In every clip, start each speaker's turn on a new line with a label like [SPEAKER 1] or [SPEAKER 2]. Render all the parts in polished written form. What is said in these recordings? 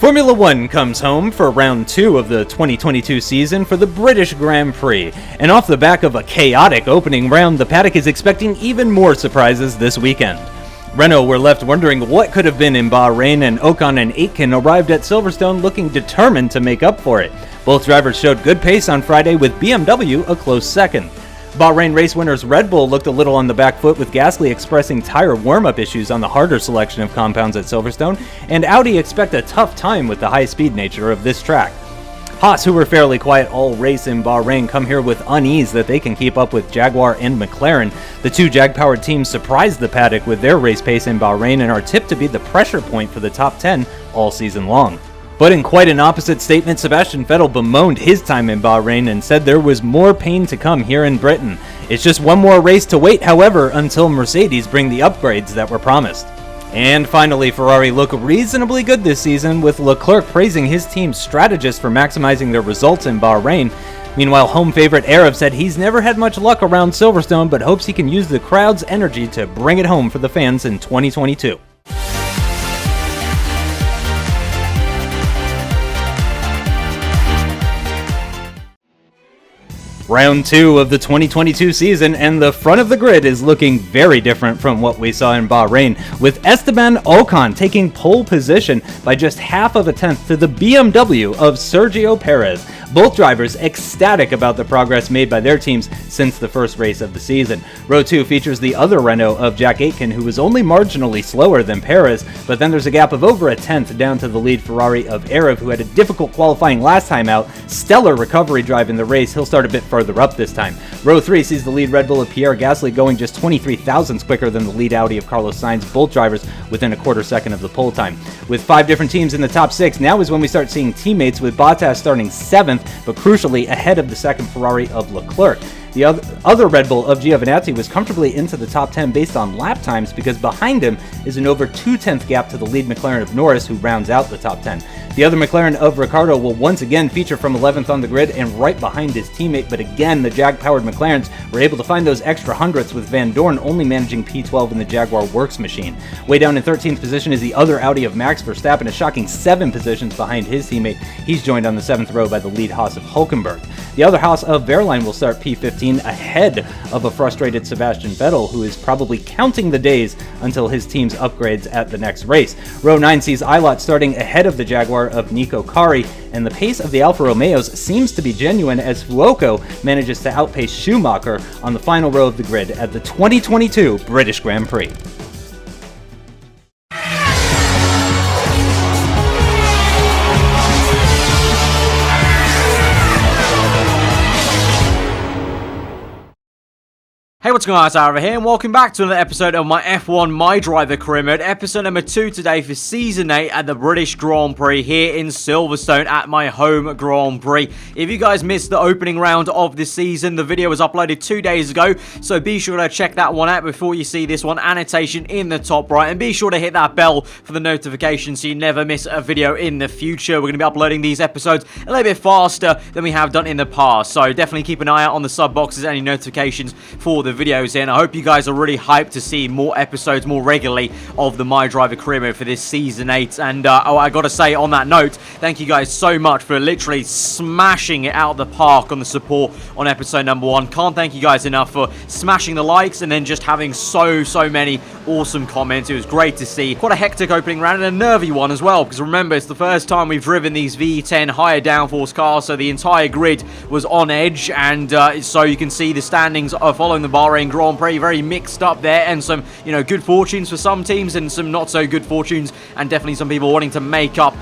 [SPEAKER 1] Formula One comes home for round 2 of the 2022 season for the British Grand Prix, and off the back of a chaotic opening round, the paddock is expecting even more surprises this weekend. Renault were left wondering what could have been in Bahrain, and Ocon and Aitken arrived at Silverstone looking determined to make up for it. Both drivers showed good pace on Friday, with BMW a close second. Bahrain race winners Red Bull looked a little on the back foot, with Gasly expressing tire warm-up issues on the harder selection of compounds at Silverstone, and Audi expect a tough time with the high-speed nature of this track. Haas, who were fairly quiet all race in Bahrain, come here with unease that they can keep up with Jaguar and McLaren. The two Jag-powered teams surprised the paddock with their race pace in Bahrain and are tipped to be the pressure point for the top 10 all season long. But in quite an opposite statement, Sebastian Vettel bemoaned his time in Bahrain and said there was more pain to come here in Britain. It's just one more race to wait, however, until Mercedes bring the upgrades that were promised. And finally, Ferrari look reasonably good this season, with Leclerc praising his team's strategists for maximizing their results in Bahrain. Meanwhile, home favorite Aarava said he's never had much luck around Silverstone, but hopes he can use the crowd's energy to bring it home for the fans in 2022. Round 2 of the 2022 season, and the front of the grid is looking very different from what we saw in Bahrain, with Esteban Ocon taking pole position by just half of a tenth to the BMW of Sergio Perez. Both drivers ecstatic about the progress made by their teams since the first race of the season. Row 2 features the other Renault of Jack Aitken, who was only marginally slower than Perez, but then there's a gap of over a tenth down to the lead Ferrari of Aarava, who had a difficult qualifying last time out. Stellar recovery drive in the race, he'll start a bit further up this time. Row 3 sees the lead Red Bull of Pierre Gasly going just 23 thousandths quicker than the lead Audi of Carlos Sainz, both drivers within a quarter second of the pole time. With 5 different teams in the top 6, now is when we start seeing teammates, with Bottas starting 7th, but crucially ahead of the second Ferrari of Leclerc. The other Red Bull of Giovinazzi was comfortably into the top 10 based on lap times, because behind him is an over 2/10 gap to the lead McLaren of Norris, who rounds out the top 10. The other McLaren of Ricciardo will once again feature from 11th on the grid and right behind his teammate, but again the Jag-powered McLarens were able to find those extra hundredths, with Van Dorn only managing P12 in the Jaguar Works machine. Way down in 13th position is the other Audi of Max Verstappen, a shocking 7 positions behind his teammate. He's joined on the 7th row by the lead Haas of Hulkenberg. The other Haas of Wehrlein will start P15 ahead of a frustrated Sebastian Vettel, who is probably counting the days until his team's upgrades at the next race. Row 9 sees Ilott starting ahead of the Jaguar of Nico Kari, and the pace of the Alfa Romeos seems to be genuine as Fuoco manages to outpace Schumacher on the final row of the grid at the 2022 British Grand Prix.
[SPEAKER 2] Hey, what's going on, it's aarava here, and welcome back to another episode of my F1 MyDriver career mode, episode number 2 today for Season 8 at the British Grand Prix here in Silverstone at my home Grand Prix. If you guys missed the opening round of the season, the video was uploaded 2 days ago, so be sure to check that one out before you see this one, annotation in the top right, and be sure to hit that bell for the notification so you never miss a video in the future. We're going to be uploading these episodes a little bit faster than we have done in the past, so definitely keep an eye out on the sub boxes, any notifications for the videos in. I hope you guys are really hyped to see more episodes more regularly of the MyDriver career mode for this Season 8. And I gotta say, on that note, thank you guys so much for literally smashing it out of the park on the support on episode number 1. Can't thank you guys enough for smashing the likes and then just having so many awesome comments. It was great to see. Quite a hectic opening round and a nervy one as well, because remember, it's the first time we've driven these V10 higher downforce cars, so the entire grid was on edge, and so you can see the standings are following the Bahrain Grand Prix very mixed up there, and some, you know, good fortunes for some teams and some not so good fortunes, and definitely some people wanting to make up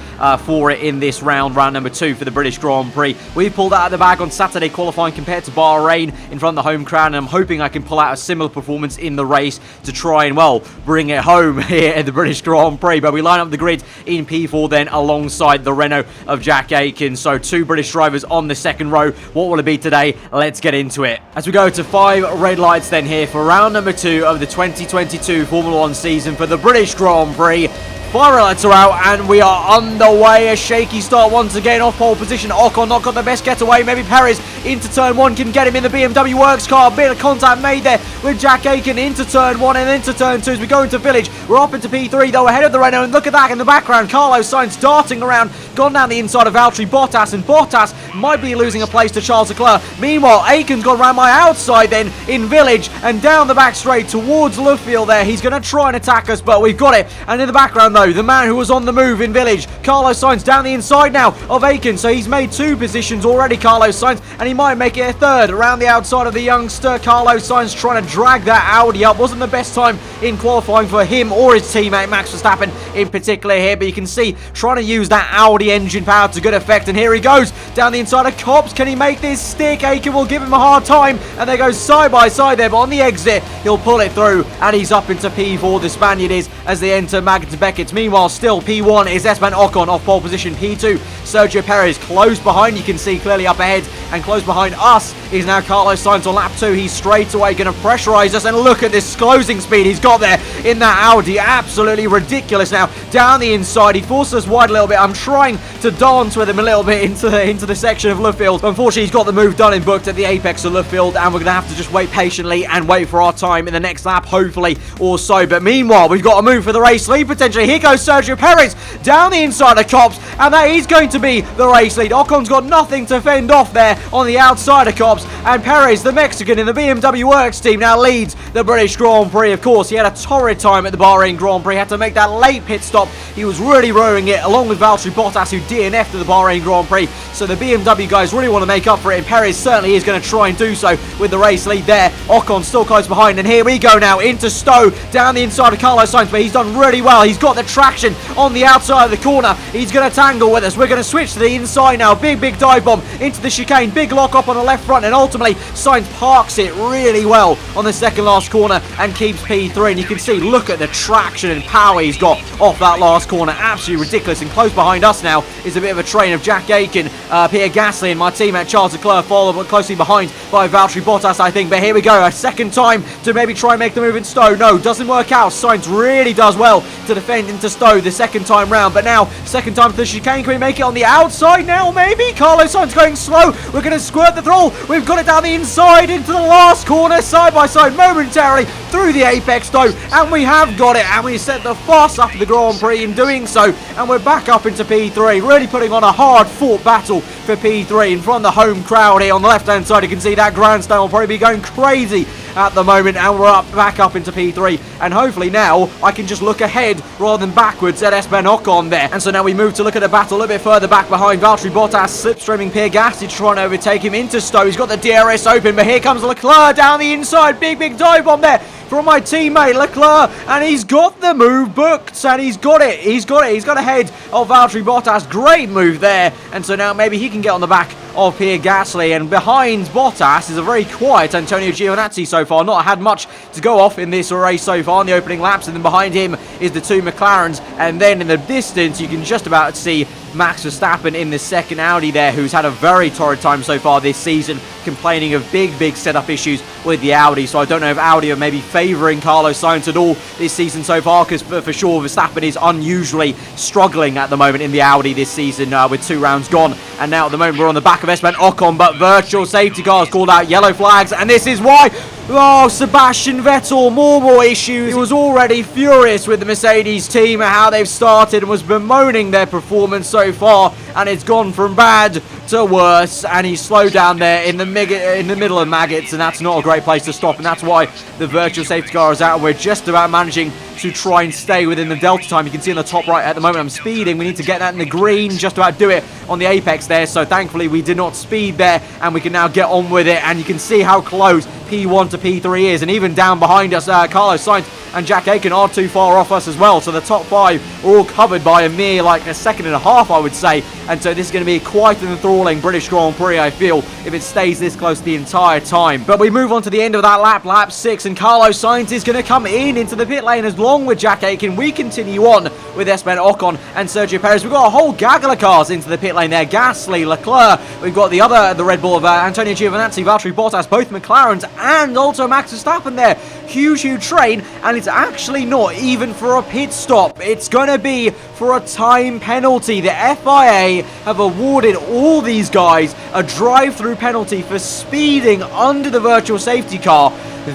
[SPEAKER 2] for it in this round number 2 for the British Grand Prix. We pulled out of the bag on Saturday qualifying compared to Bahrain in front of the home crowd, and I'm hoping I can pull out a similar performance in the race to try and, well, bring it home here at the British Grand Prix. But we line up the grid in P4 then alongside the Renault of Jack Aitken, so 2 British drivers on the second row. What will it be today? Let's get into it. As we go to 5 red lights then here for round number 2 of the 2022 Formula 1 season for the British Grand Prix. Fire lights are out and we are underway. A shaky start once again off pole position. Ocon not got the best getaway. Maybe Perez into turn 1, can get him in the BMW Works car. A bit of contact made there with Jack Aiken into turn 1 and into turn 2 as we go into Village. We're up into P3 though, ahead of the Renault, and look at that in the background. Carlos Sainz darting around, gone down the inside of Valtteri Bottas, and Bottas might be losing a place to Charles Leclerc. Meanwhile, Aiken's gone around my outside then in Village and down the back straight towards Luffield there. He's going to try and attack us, but we've got it. And in the background though, the man who was on the move in Village, Carlos Sainz, down the inside now of Aiken. So he's made 2 positions already, Carlos Sainz, and he might make it a 3rd around the outside of the youngster. Carlos Sainz trying to drag that Audi up. Wasn't the best time in qualifying for him or his teammate Max Verstappen in particular here, but you can see trying to use that Audi engine power to good effect. And here he goes down the inside of Copse. Can he make this stick? Aiken will give him a hard time, and they go side by side there, but on the exit he'll pull it through, and he's up into P4, the Spaniard is, as they enter Magnus Beckett. Meanwhile, still P1 is Esteban Ocon off pole position. P2 Sergio Perez close behind, you can see clearly up ahead, and close behind us is now Carlos Sainz on lap 2. He's straight away going to pressurize us, and look at this closing speed he's got there in that Audi. Absolutely ridiculous. Now down the inside, he forces us wide a little bit. I'm trying to dance with him a little bit into the section of Luffield. Unfortunately, he's got the move done and booked at the apex of Luffield, and we're going to have to just wait patiently and wait for our time in the next lap, hopefully, or so. But meanwhile, we've got a move for the race lead potentially. Here goes Sergio Perez down the inside of Copse, and that is going to be the race lead. Ocon's got nothing to fend off there on the outside of Copse, and Perez, the Mexican in the BMW Works team, now leads the British Grand Prix. Of course, he had a torrid time at the Bahrain Grand Prix, had to make that late pit stop. He was really rowing it, along with Valtteri Bottas, who DNF'd to the Bahrain Grand Prix. So the BMW guys really want to make up for it, and Perez certainly is going to try and do so with the race lead there. Ocon still close behind, and here we go now into Stowe, down the inside of Carlos Sainz, but he's done really well. He's got the traction on the outside of the corner. He's going to tangle with us. We're going to switch to the inside now. Big dive bomb into the chicane. Big lock up on the left front, and ultimately Sainz parks it really well on the second last corner and keeps P3. And you can see, look at the traction and power he's got off that last corner. Absolutely ridiculous. And close behind us now is a bit of a train of Jack Aiken, Pierre Gasly, and my teammate Charles Leclerc, followed closely behind by Valtteri Bottas, I think. But here we go, a second time to maybe try and make the move in Stowe. No, doesn't work out. Sainz really does well to defend into Stowe the second time round. But now, second time to the chicane. Can we make it on the outside now, maybe? Carlos Sainz going slow. We're going to squirt the throttle. We've got it down the inside into the last corner, side by side, momentarily through the apex though, and we have got it, and we set the fast up of the Grand Prix in doing so, and we're back up into P3, really putting on a hard-fought battle for P3 in front of the home crowd here on the left-hand side. You can see that grandstand will probably be going crazy at the moment, and we're back up into P3, and hopefully now I can just look ahead rather than backwards at Esteban Ocon there. And so now we move to look at the battle a little bit further back behind. Valtteri Bottas slipstreaming Pierre Gasly to try and overtake him into Stowe. He's got the DRS open, but here comes Leclerc down the inside. Big dive bomb there from my teammate Leclerc, and he's got the move booked, and he's got it. He's got ahead of Valtteri Bottas. Great move there, and so now maybe he can get on the back of Pierre Gasly, and behind Bottas is a very quiet Antonio Giovinazzi so far. Not had much to go off in this race so far in the opening laps, and then behind him is the 2 McLarens, and then in the distance you can just about see Max Verstappen in the second Audi there, who's had a very torrid time so far this season, complaining of big setup issues with the Audi. So I don't know if Audi are maybe favouring Carlos Sainz at all this season so far, because for sure Verstappen is unusually struggling at the moment in the Audi this season with 2 rounds gone. And now at the moment we're on the back of Esteban Ocon, but virtual safety cars called out, yellow flags, and this is why. Oh, Sebastian Vettel, more issues. He was already furious with the Mercedes team at how they've started and was bemoaning their performance so far, and it's gone from bad to worse, and he's slowed down there in the middle of maggots, and that's not a great place to stop, and that's why the virtual safety car is out, and we're just about managing to try and stay within the delta time. You can see on the top right at the moment I'm speeding. We need to get that in the green, just about do it on the apex there, so thankfully we did not speed there, and we can now get on with it. And you can see how close P1 to P3 is, and even down behind us Carlos Sainz and Jack Aiken are too far off us as well, so the top 5 are all covered by a mere like a second and a half, I would say. And so this is going to be quite an enthralling British Grand Prix, I feel, if it stays this close the entire time. But we move on to the end of that lap 6, and Carlos Sainz is going to come into the pit lane along with Jack Aiken. We continue on with Esteban Ocon and Sergio Perez. We've got a whole gaggle of cars into the pit lane there. Gasly, Leclerc, we've got the Red Bull of Antonio Giovinazzi, Valtteri Bottas, both McLarens, and also Max Verstappen there. Huge train, and it's it's actually not even for a pit stop. It's going to be for a time penalty. The FIA have awarded all these guys a drive-through penalty for speeding under the virtual safety car.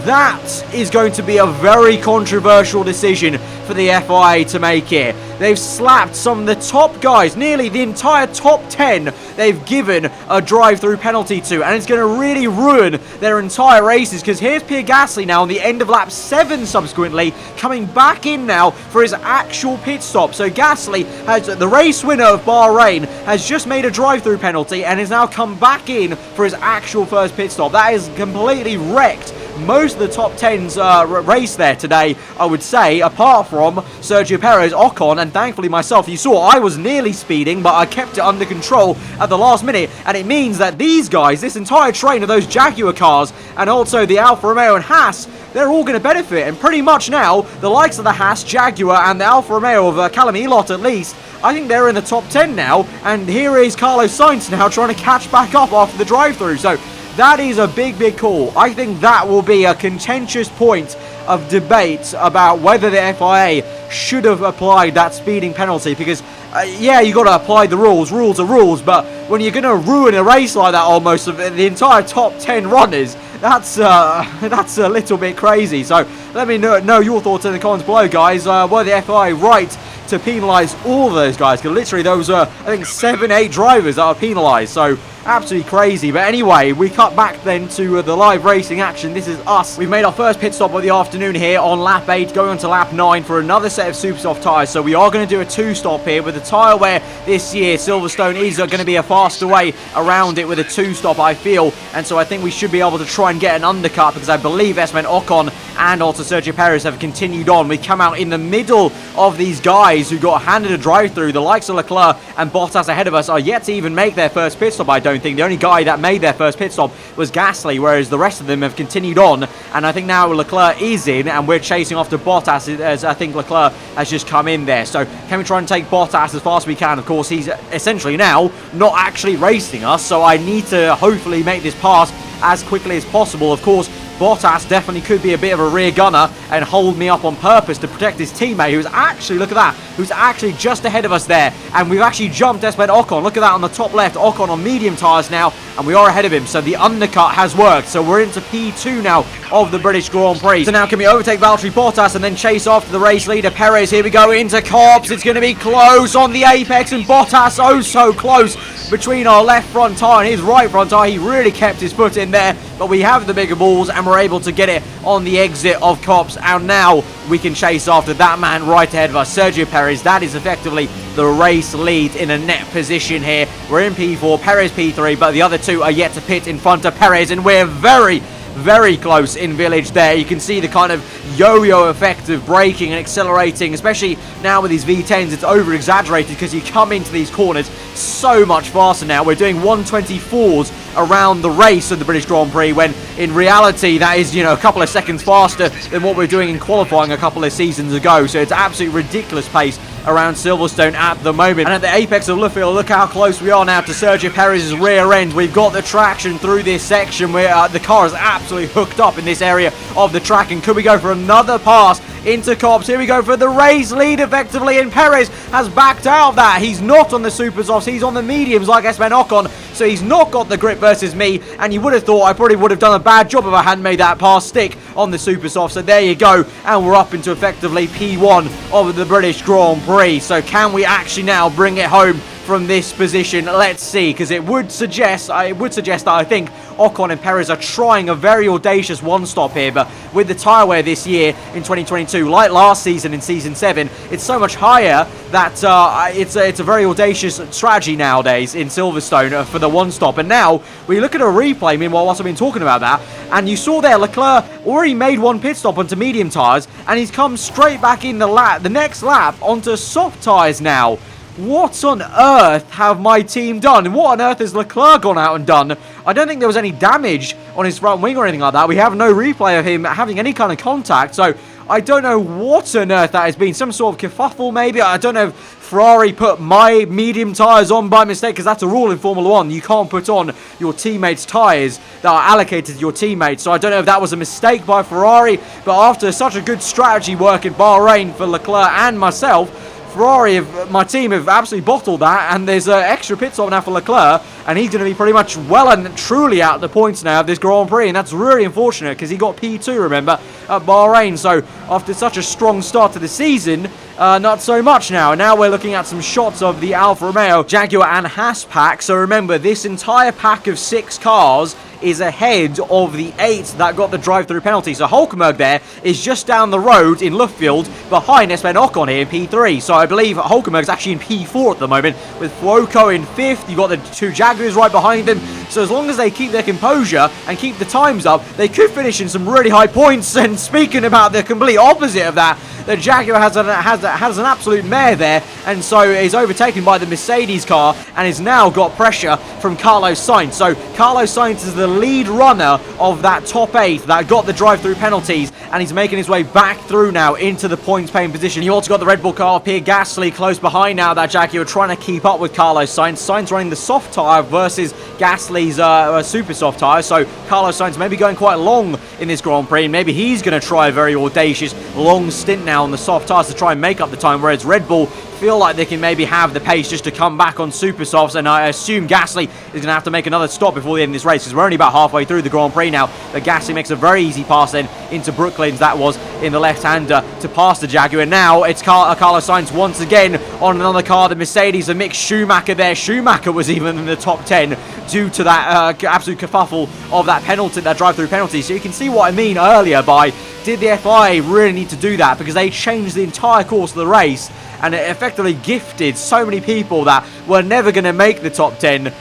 [SPEAKER 2] That is going to be a very controversial decision for the FIA to make here. They've slapped some of the top guys, nearly the entire top 10 they've given a drive-through penalty to, and it's going to really ruin their entire races, because here's Pierre Gasly now on the end of lap 7 subsequently, coming back in now for his actual pit stop. So Gasly, has the race winner of Bahrain, has just made a drive-through penalty and has now come back in for his actual first pit stop. That is completely wrecked most of the top 10's race there today, I would say, apart from Sergio Perez, Ocon, and thankfully myself. You saw I was nearly speeding, but I kept it under control at the last minute, and it means that these guys, this entire train of those Jaguar cars, and also the Alfa Romeo and Haas, they're all going to benefit. And pretty much now, the likes of the Haas, Jaguar, and the Alfa Romeo of Callum Elott at least, I think they're in the top 10 now, and here is Carlos Sainz now trying to catch back up after the drive-through. So that is a big, big call. I think that will be a contentious point of debate about whether the FIA should have applied that speeding penalty, because yeah, you got to apply the rules. Rules are rules, but when you're going to ruin a race like that almost of the entire top 10 runners, that's a little bit crazy. So let me know your thoughts in the comments below, guys. Were the FIA right to penalise all of those guys? Because literally those were, I think, 7-8 drivers that are penalised. So absolutely crazy. But anyway, we cut back then to the live racing action. This is us. We've made our first pit stop of the afternoon here on lap 8, going on to lap 9 for another set of super soft tyres. So we are going to do a 2-stop here with a tyre where this year Silverstone is going to be a faster way around it with a 2-stop, I feel. And so I think we should be able to try and get an undercut, because I believe Esteban Ocon and also Sergio Perez have continued on. We come out in the middle of these guys who got handed a drive-through. The likes of Leclerc and Bottas ahead of us are yet to even make their first pit stop, I don't think. The only guy that made their first pit stop was Gasly, whereas the rest of them have continued on. And I think now Leclerc is in, and we're chasing after Bottas, as I think Leclerc has just come in there. So can we try and take Bottas as fast as we can? Of course, he's essentially now not actually racing us, so I need to hopefully make this pass as quickly as possible. Of course, Bottas definitely could be a bit of a rear gunner and hold me up on purpose to protect his teammate, who's actually, look at that, who's actually just ahead of us there. And we've actually jumped Esteban Ocon. Look at that on the top left. Ocon on medium tyres now, and we are ahead of him. So the undercut has worked. So we're into P2 now of the British Grand Prix. So now can we overtake Valtteri Bottas and then chase after the race leader, Perez? Here we go into Copse. It's going to be close on the apex, and Bottas oh so close between our left front tyre and his right front tyre. He really kept his foot in there, but we have the bigger balls and we're able to get it on the exit of Copse, and now we can chase after that man right ahead of us, Sergio Perez. That is effectively the race lead in a net position here. We're in P4, Perez P3, but the other two are yet to pit in front of Perez, and we're very close in Village there. You can see the kind of yo-yo effect of braking and accelerating, especially now with these V10s. It's over-exaggerated because you come into these corners so much faster now. We're doing 124s around the race of the British Grand Prix, when in reality that is, you know, a couple of seconds faster than what we were doing in qualifying a couple of seasons ago. So it's absolutely ridiculous pace around Silverstone at the moment. And at the apex of Luffield, look how close we are now to Sergio Perez's rear end. We've got the traction through this section where the car is absolutely hooked up in this area of the track. And could we go for another pass into Copse? Here we go for the race lead effectively, and Perez has backed out of that. He's not on the super softs, he's on the mediums like Esteban Ocon, so he's not got the grip versus me. And you would have thought I probably would have done a bad job if I hadn't made that pass stick on the super soft. So there you go, and we're up into effectively P1 of the British Grand Prix. So can we actually now bring it home from this position? Let's see, because it would suggest that I think Ocon and Perez are trying a very audacious one-stop here, but with the tyre wear this year in 2022, like last season in Season 7, it's so much higher that it's a very audacious strategy nowadays in Silverstone for the one-stop. And now we look at a replay, meanwhile, whilst I've been talking about that, and you saw there Leclerc already made one pit stop onto medium tyres, and he's come straight back in the next lap onto soft tyres now. What on earth have my team done? What on earth has Leclerc gone out and done? I don't think there was any damage on his front wing or anything like that. We have no replay of him having any kind of contact. So I don't know what on earth that has been. Some sort of kerfuffle, maybe. I don't know if Ferrari put my medium tyres on by mistake, because that's a rule in Formula 1. You can't put on your teammates' tyres that are allocated to your teammates. So I don't know if that was a mistake by Ferrari, but after such a good strategy work in Bahrain for Leclerc and myself, Ferrari, my team, have absolutely bottled that, and there's an extra pit stop now for Leclerc, and he's going to be pretty much well and truly out of the points now of this Grand Prix, and that's really unfortunate because he got P2, remember, at Bahrain. So after such a strong start to the season, not so much now. And now we're looking at some shots of the Alfa Romeo, Jaguar and Haas pack. So remember, this entire pack of 6 cars is ahead of the 8 that got the drive-through penalty. So Hulkenberg there is just down the road in Luffield behind Esteban Ocon here in P3. So I believe Hulkenberg's actually in P4 at the moment, with Fuoco in 5th. You've got the 2 Jaguars right behind them. So as long as they keep their composure and keep the times up, they could finish in some really high points. And speaking about the complete opposite of that, the Jaguar has an absolute mare there, and so is overtaken by the Mercedes car, and has now got pressure from Carlos Sainz. So Carlos Sainz is the lead runner of that top 8 that got the drive-through penalties, and he's making his way back through now into the points-paying position. You also got the Red Bull car, Pierre Gasly, close behind now. That Jaguar trying to keep up with Carlos Sainz. Sainz running the soft tyre versus Gasly's super soft tyre. So Carlos Sainz maybe going quite long in this Grand Prix, and maybe he's going to try a very audacious long stint now on the soft tyres to try and make up the time, whereas Red Bull feel like they can maybe have the pace just to come back on super softs, and I assume Gasly is going to have to make another stop before the end of this race, because we're only about halfway through the Grand Prix now. But Gasly makes a very easy pass then into Brooklands, that was in the left-hander, to pass the Jaguar. Now it's Carlos Sainz once again on another car, the Mercedes, a Mick Schumacher there. Schumacher was even in the top 10 due to that absolute kerfuffle of that penalty, that drive-through penalty. So you can see what I mean earlier by, did the FIA really need to do that? Because they changed the entire course of the race, and it effectively gifted so many people that were never going to make the top 10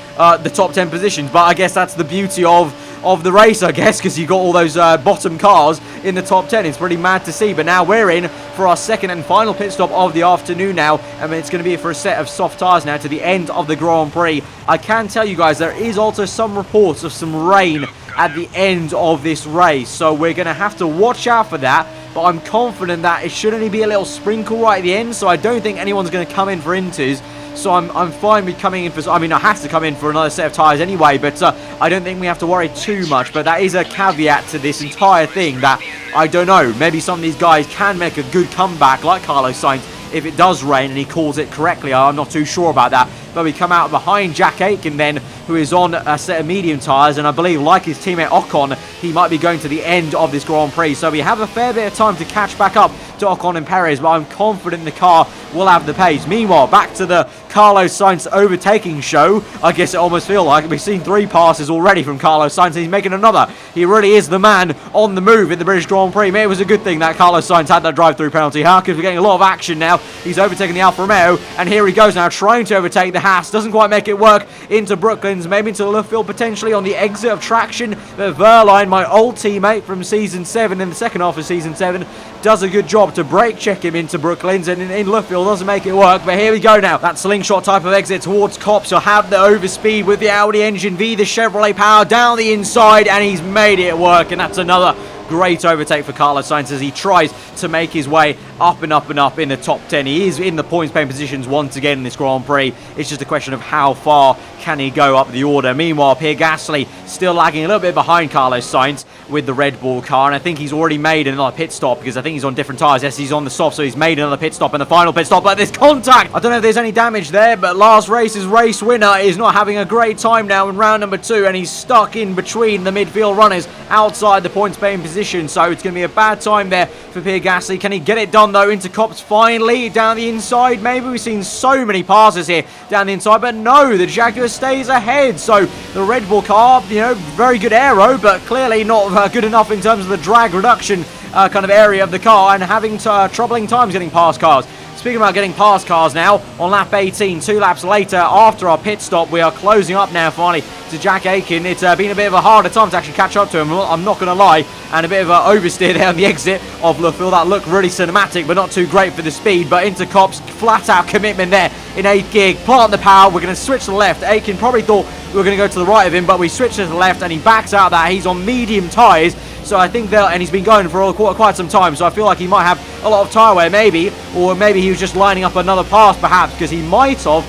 [SPEAKER 2] positions. But I guess that's the beauty of the race, I guess, because you got all those bottom cars in the top 10. It's pretty mad to see. But now we're in for our second and final pit stop of the afternoon now. I mean, it's going to be for a set of soft tyres now to the end of the Grand Prix. I can tell you guys, there is also some reports of some rain at the end of this race, so we're going to have to watch out for that. But I'm confident that it should only be a little sprinkle right at the end, so I don't think anyone's going to come in for inters. So I'm fine with coming in for, I mean, I have to come in for another set of tyres anyway, but I don't think we have to worry too much. But that is a caveat to this entire thing, that I don't know, maybe some of these guys can make a good comeback, like Carlos Sainz, if it does rain and he calls it correctly. I'm not too sure about that. But we come out behind Jack Aitken then, who is on a set of medium tyres, and I believe, like his teammate Ocon, he might be going to the end of this Grand Prix. So we have a fair bit of time to catch back up to Ocon and Perez, but I'm confident the car will have the pace. Meanwhile, back to the Carlos Sainz overtaking show. I guess it almost feels like we've seen 3 passes already from Carlos Sainz, and he's making another. He really is the man on the move in the British Grand Prix. Maybe it was a good thing that Carlos Sainz had that drive-through penalty, huh? Because we're getting a lot of action now. He's overtaking the Alfa Romeo, and here he goes now, trying to overtake the Haas. Doesn't quite make it work into Brooklands, maybe into Luffield potentially on the exit of traction. But Verline, my old teammate from Season 7 in the second half of Season 7, does a good job to brake check him into Brooklands, and in Luffield doesn't make it work. But here we go now. That slingshot type of exit towards Copse. He'll have the overspeed with the Audi engine v the Chevrolet power down the inside, and he's made it work. And that's another great overtake for Carlos Sainz as he tries to make his way up and up and up in the top 10. He is in the points-paying positions once again in this Grand Prix. It's just a question of how far can he go up the order. Meanwhile, Pierre Gasly still lagging a little bit behind Carlos Sainz with the Red Bull car, and I think he's already made another pit stop, because I think he's on different tyres. Yes, he's on the soft, so he's made another pit stop, and the final pit stop, but there's contact. I don't know if there's any damage there, but last race's race winner is not having a great time now in round number 2, and he's stuck in between the midfield runners outside the points-paying position, so it's going to be a bad time there for Pierre Gasly. Can he get it done, though, into Copse finally, down the inside? Maybe we've seen so many passes here down the inside, but no, the Jaguar stays ahead. So the Red Bull car, you know, very good aero, but clearly not good enough in terms of the drag reduction kind of area of the car, and having troubling times getting past cars. Speaking about getting past cars now, on lap 18, 2 laps later, after our pit stop, we are closing up now finally to Jack Aitken. It's been a bit of a harder time to actually catch up to him, I'm not going to lie, and a bit of an oversteer there on the exit of Luffield. That looked really cinematic, but not too great for the speed. But into Copse, flat out commitment there in 8th gear, plant the power, we're going to switch to the left. Aitken probably thought we were going to go to the right of him, but we switched to the left, and he backs out of that. He's on medium tyres, so I think and he's been going for quite some time, so I feel like he might have a lot of tyre wear, maybe, or maybe he was just lining up another pass, perhaps, because he might have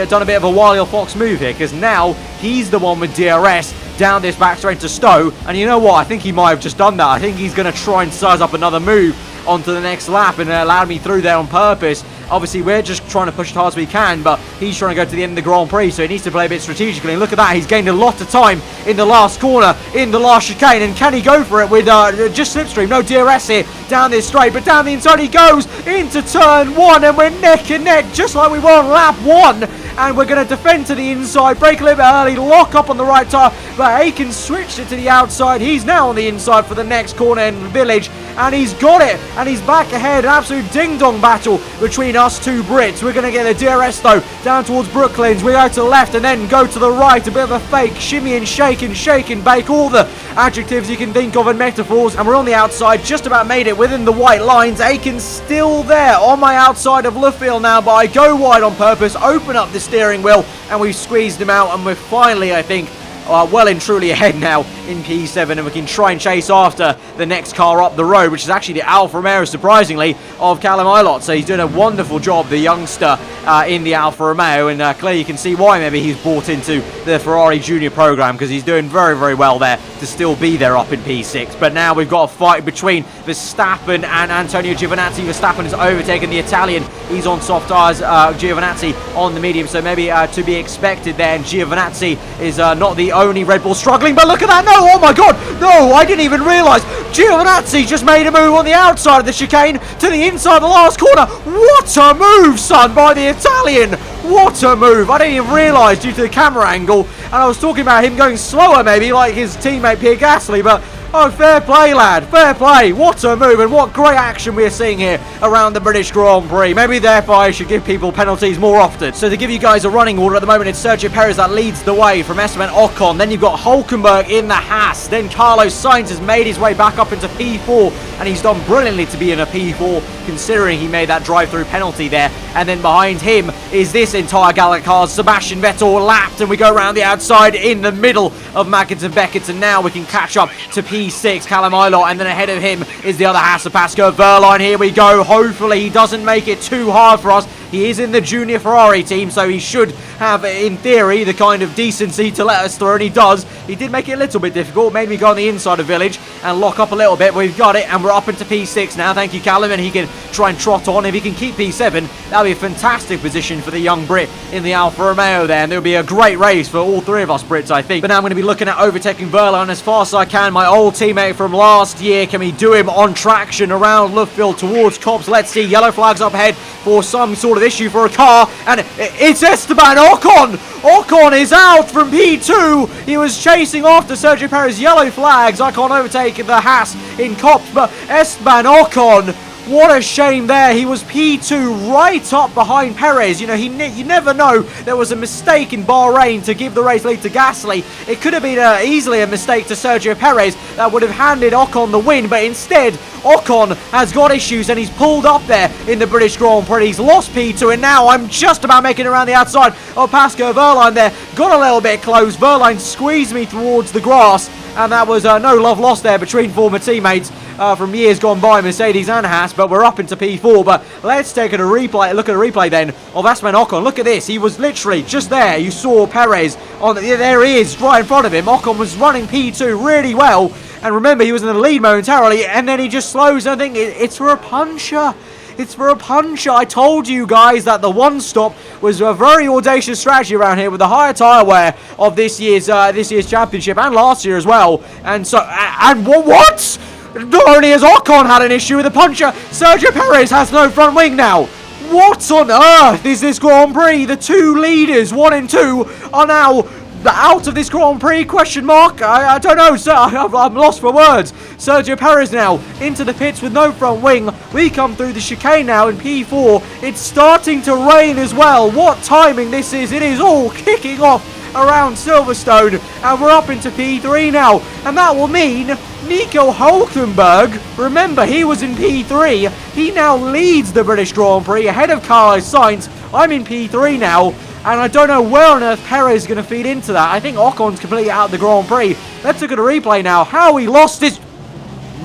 [SPEAKER 2] done a bit of a Wile Fox move here, because now he's the one with DRS down this back straight to Stowe, and you know what, I think he might have just done that. I think he's going to try and size up another move onto the next lap and allowed me through there on purpose. Obviously, we're just trying to push as hard as we can, but he's trying to go to the end of the Grand Prix, so he needs to play a bit strategically. And look at that, he's gained a lot of time in the last corner, in the last chicane, and can he go for it with just slipstream? No DRS here, down this straight, but down the inside he goes into turn 1, and we're neck and neck, just like we were on lap 1. And we're going to defend to the inside, break a little bit early, lock up on the right tire, but Aiken switched it to the outside. He's now on the inside for the next corner in Village, and he's got it, and he's back ahead. An absolute ding-dong battle between us two Brits. We're going to get the DRS, though, down towards Brooklands. We go to the left and then go to the right. A bit of a fake, shimmy and shake and bake, all the adjectives you can think of and metaphors. And we're on the outside, just about made it within the white lines. Aiken's still there on my outside of Luffield now, but I go wide on purpose, open up the steering wheel, and we've squeezed him out, and we're finally, I think, well and truly ahead now in P7, and we can try and chase after the next car up the road, which is actually the Alfa Romeo, surprisingly, of Callum Ilott. So he's doing a wonderful job, the youngster in the Alfa Romeo, and clearly you can see why maybe he's bought into the Ferrari Junior program, because he's doing very, very well there to still be there up in P6. But now we've got a fight between Verstappen and Antonio Giovinazzi. Verstappen has overtaken the Italian. He's on soft tyres, Giovinazzi on the medium, so maybe to be expected there. And Giovinazzi is not the only Red Bull struggling, but look at that. No, oh my god, no, I didn't even realise Giovinazzi just made a move on the outside of the chicane to the inside of the last corner. What a move, son, by the Italian. What a move. I didn't even realise due to the camera angle, and I was talking about him going slower maybe like his teammate Pierre Gasly, but oh, fair play, lad. Fair play. What a move, and what great action we're seeing here around the British Grand Prix. Maybe therefore I should give people penalties more often. So to give you guys a running order at the moment, it's Sergio Perez that leads the way from Esteban Ocon. Then you've got Hulkenberg in the Haas. Then Carlos Sainz has made his way back up into P4, and he's done brilliantly to be in a P4, considering he made that drive-through penalty there. And then behind him is this entire Gallic cars, Sebastian Vettel lapped, and we go around the outside in the middle of Maggins and Beckett, and now we can catch up to P6, Callum Ilott, and then ahead of him is the other Haas, Pascal Wehrlein. Here we go. Hopefully he doesn't make it too hard for us. He is in the junior Ferrari team, so he should have, in theory, the kind of decency to let us through, and he does. He did make it a little bit difficult, made me go on the inside of Village and lock up a little bit. We've got it, and we're up into P6 now. Thank you, Callum, and he can try and trot on. If he can keep P7, that'll be a fantastic position for the young Brit in the Alfa Romeo there, and there'll be a great race for all three of us Brits, I think. But now I'm going to be looking at overtaking Wehrlein as fast as I can. My old teammate from last year, can we do him on traction around Luffield towards Copse? Let's see. Yellow flags up ahead for some sort of issue for a car, and it's Esteban Ocon. Ocon is out from P2. He was chasing after Sergio Perez. Yellow flags. I can't overtake the Haas in Copse, but Esteban Ocon, what a shame there. He was P2 right up behind Perez. You know, you never know. There was a mistake in Bahrain to give the race lead to Gasly. It could have been easily a mistake to Sergio Perez that would have handed Ocon the win, but instead Ocon has got issues, and he's pulled up there in the British Grand Prix. He's lost P2, and now I'm just about making it around the outside of Pascal Wehrlein there. Got a little bit close. Wehrlein squeezed me towards the grass, and that was no love lost there between former teammates from years gone by, Mercedes and Haas, but we're up into P4. But let's take look at a replay then of Esteban Ocon. Look at this. He was literally just there. You saw Perez there he is right in front of him. Ocon was running P2 really well, and remember, he was in the lead momentarily, and then he just slows. I think it's for a puncher. It's for a puncher. I told you guys that the one stop was a very audacious strategy around here with the higher tyre wear of this year's championship and last year as well. And so, and what? Not only has Ocon had an issue with the puncher, Sergio Perez has no front wing now. What on earth is this Grand Prix? The two leaders, 1 and 2, are now out of this Grand Prix, question mark? I don't know, sir. I'm lost for words. Sergio Perez now into the pits with no front wing. We come through the chicane now in P4. It's starting to rain as well. What timing this is. It is all kicking off around Silverstone, and we're up into P3 now, and that will mean Nico Hulkenberg, remember he was in P3, he now leads the British Grand Prix ahead of Carlos Sainz. I'm in P3 now. And I don't know where on earth Perez is going to feed into that. I think Ocon's completely out of the Grand Prix. Let's look at a replay now. How he lost his...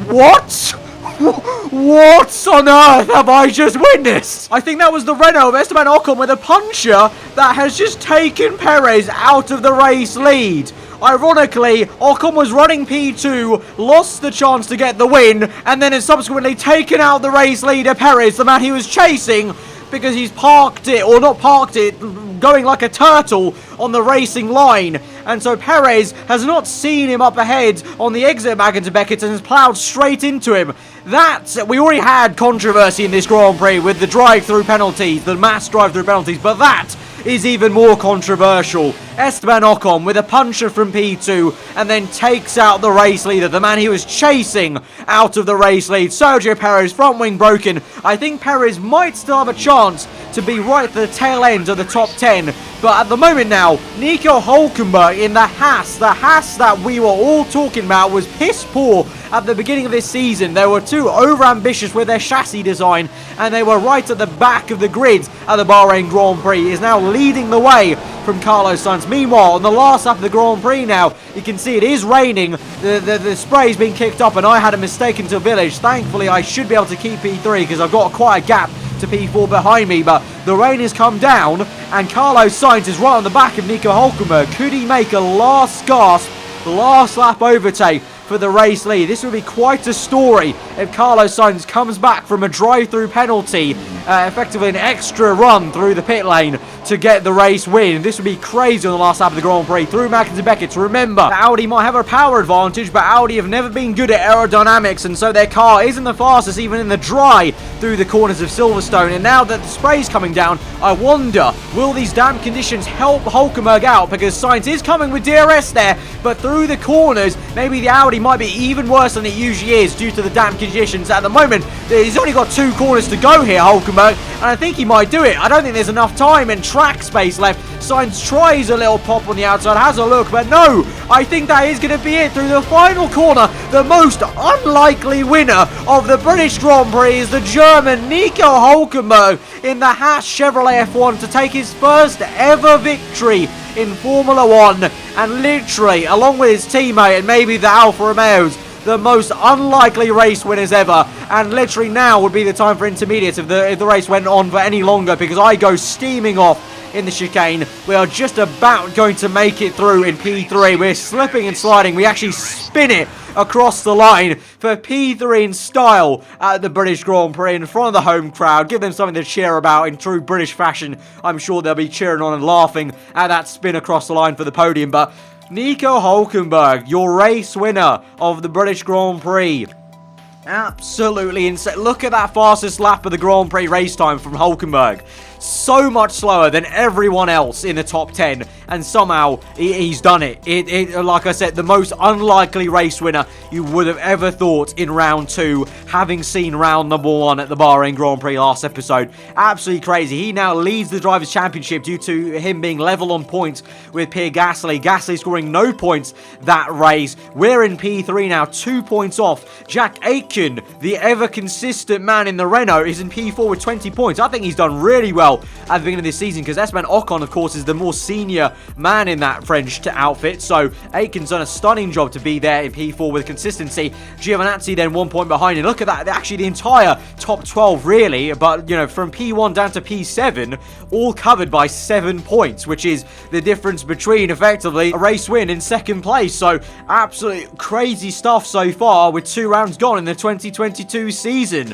[SPEAKER 2] What? What on earth have I just witnessed? I think that was the Renault of Esteban Ocon with a puncher that has just taken Perez out of the race lead. Ironically, Ocon was running P2, lost the chance to get the win, and then has subsequently taken out the race leader Perez, the man he was chasing, because he's parked it, or not parked it, going like a turtle on the racing line. And so Perez has not seen him up ahead on the exit back into Beckett and has ploughed straight into him. We already had controversy in this Grand Prix with the drive-through penalties, the mass drive-through penalties, but that is even more controversial. Esteban Ocon with a puncher from P2 and then takes out the race leader, the man he was chasing out of the race lead. Sergio Perez, front wing broken. I think Perez might still have a chance to be right at the tail end of the top 10. But at the moment now, Nico Hülkenberg in the Haas that we were all talking about was piss poor at the beginning of this season. They were too over-ambitious with their chassis design, and they were right at the back of the grid at the Bahrain Grand Prix. Is now leading the way from Carlos Sainz. Meanwhile, on the last lap of the Grand Prix now, you can see it is raining. The spray's been kicked up, and I had a mistake into Village. Thankfully, I should be able to keep P3 because I've got quite a gap to P4 behind me, but the rain has come down, and Carlos Sainz is right on the back of Nico Hülkenberg. Could he make a last gasp, last lap overtake for the race lead? This would be quite a story if Carlos Sainz comes back from a drive-through penalty, effectively an extra run through the pit lane to get the race win. This would be crazy on the last lap of the Grand Prix through Max and Beckett. Remember, Audi might have a power advantage, but Audi have never been good at aerodynamics, and so their car isn't the fastest even in the dry through the corners of Silverstone. And now that the spray's coming down, I wonder, will these damp conditions help Hülkenberg out? Because Sainz is coming with DRS there, but through the corners, maybe the Audi might be even worse than it usually is due to the damp conditions. At the moment, he's only got 2 corners to go here, Hülkenberg, and I think he might do it. I don't think there's enough time and track space left. Sainz tries a little pop on the outside, has a look, but no, I think that is going to be it through the final corner. The most unlikely winner of the British Grand Prix is the German Nico Hülkenberg in the Haas Chevrolet F1 to take his first ever victory in Formula 1, and literally, along with his teammate and maybe the Alfa Romeos, the most unlikely race winners ever. And literally now would be the time for intermediates if the race went on for any longer, because I go steaming off in the chicane. We are just about going to make it through in P3. We're slipping and sliding. We actually spin it across the line for P3 in style at the British Grand Prix in front of the home crowd. Give them something to cheer about in true British fashion. I'm sure they'll be cheering on and laughing at that spin across the line for the podium. But Nico Hülkenberg, your race winner of the British Grand Prix. Absolutely insane. Look at that fastest lap of the Grand Prix race time from Hülkenberg. So much slower than everyone else in the top 10, and somehow he's done it. Like I said, the most unlikely race winner you would have ever thought in round 2, having seen round number 1 at the Bahrain Grand Prix last episode. Absolutely crazy. He now leads the Drivers' Championship due to him being level on points with Pierre Gasly. Gasly scoring no points that race. We're in P3 now, 2 points off. Jack Aitken, the ever-consistent man in the Renault, is in P4 with 20 points. I think he's done really well at the beginning of this season, because Esteban Ocon, of course, is the more senior man in that French outfit. So Aitken's done a stunning job to be there in P4 with consistency. Giovinazzi then 1 point behind him. Look at that, actually the entire top 12 really, but you know, from P1 down to P7, all covered by 7 points, which is the difference between effectively a race win in second place. So absolutely crazy stuff so far with 2 rounds gone in the 2022 season.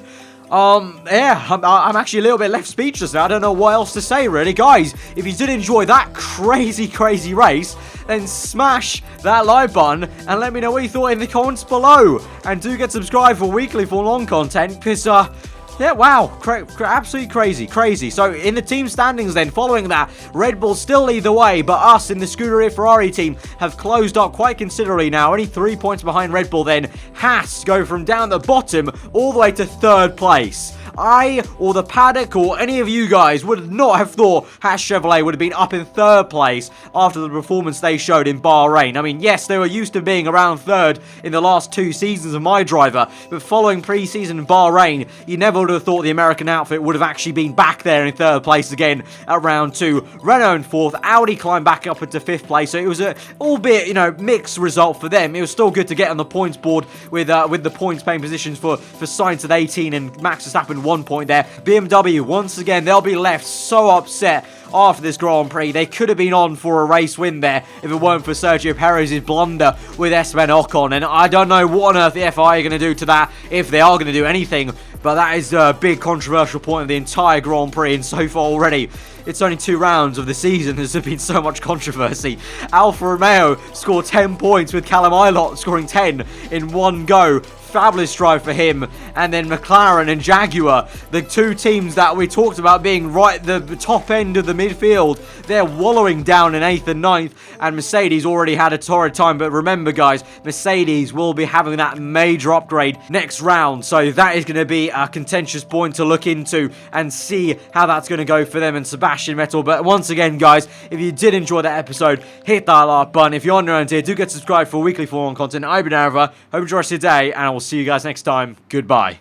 [SPEAKER 2] Yeah, I'm actually a little bit left speechless now. I don't know what else to say, really. Guys, if you did enjoy that crazy race, then smash that like button and let me know what you thought in the comments below. And do get subscribed for weekly Formula 1 content, because, yeah, wow, absolutely crazy. So in the team standings then, following that, Red Bull still lead the way, but us in the Scuderia Ferrari team have closed up quite considerably now, only 3 points behind Red Bull then. Haas go from down the bottom all the way to 3rd place. I, or the paddock, or any of you guys would not have thought Haas Chevrolet would have been up in 3rd place after the performance they showed in Bahrain. I mean, yes, they were used to being around 3rd in the last 2 seasons of MyDriver, but following pre-season in Bahrain, you never would have thought the American outfit would have actually been back there in 3rd place again at round 2. Renault in 4th, Audi climbed back up into 5th place, so it was a, albeit, you know, mixed result for them. It was still good to get on the points board with the points paying positions for Sainz at 18 and Max Verstappen 1 point there. BMW, once again, they'll be left so upset after this Grand Prix. They could have been on for a race win there if it weren't for Sergio Perez's blunder with Esteban Ocon, and I don't know what on earth the FIA are going to do to that, if they are going to do anything, but that is a big controversial point of the entire Grand Prix, and so far already it's only 2 rounds of the season. There's been so much controversy. Alfa Romeo scored 10 points with Callum Ilott scoring 10 in one go. Fabulous drive for him. And then McLaren and Jaguar, the 2 teams that we talked about being right at the top end of the midfield, they're wallowing down in 8th and 9th, and Mercedes already had a torrid time. But remember guys, Mercedes will be having that major upgrade next round, so that is going to be a contentious point to look into and see how that's going to go for them and Sebastian Vettel. But once again guys, if you did enjoy that episode, hit that like button. If you're new around here, do get subscribed for weekly F1 content. I've been aarava, hope you enjoy the rest of your day, and I will see you guys next time. Goodbye.